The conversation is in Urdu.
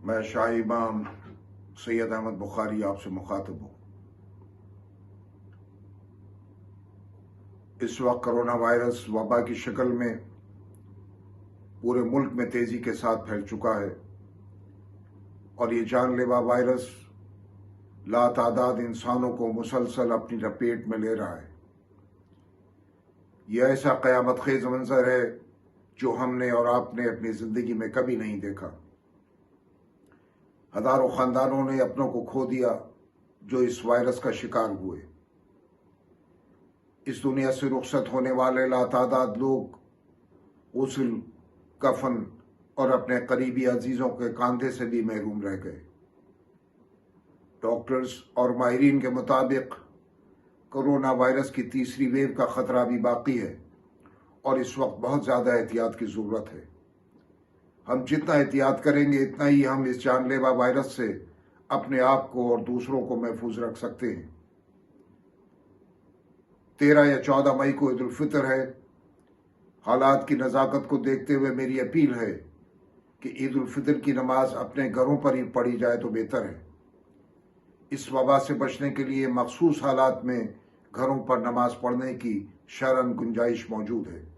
میں شاہ امام سید احمد بخاری آپ سے مخاطب ہوں۔ اس وقت کرونا وائرس وبا کی شکل میں پورے ملک میں تیزی کے ساتھ پھیل چکا ہے اور یہ جان لیوا وائرس لاتعداد انسانوں کو مسلسل اپنی لپیٹ میں لے رہا ہے۔ یہ ایسا قیامت خیز منظر ہے جو ہم نے اور آپ نے اپنی زندگی میں کبھی نہیں دیکھا۔ ہزاروں خاندانوں نے اپنوں کو کھو دیا جو اس وائرس کا شکار ہوئے۔ اس دنیا سے رخصت ہونے والے لاتعداد لوگ غسل، کفن اور اپنے قریبی عزیزوں کے کاندھے سے بھی محروم رہ گئے۔ ڈاکٹرز اور ماہرین کے مطابق کرونا وائرس کی تیسری ویو کا خطرہ بھی باقی ہے اور اس وقت بہت زیادہ احتیاط کی ضرورت ہے۔ ہم جتنا احتیاط کریں گے اتنا ہی ہم اس جان لیوا وائرس سے اپنے آپ کو اور دوسروں کو محفوظ رکھ سکتے ہیں۔ 13 یا 14 مئی کو عید الفطر ہے۔ حالات کی نزاکت کو دیکھتے ہوئے میری اپیل ہے کہ عید الفطر کی نماز اپنے گھروں پر ہی پڑھی جائے تو بہتر ہے۔ اس وبا سے بچنے کے لیے مخصوص حالات میں گھروں پر نماز پڑھنے کی شرعاً گنجائش موجود ہے۔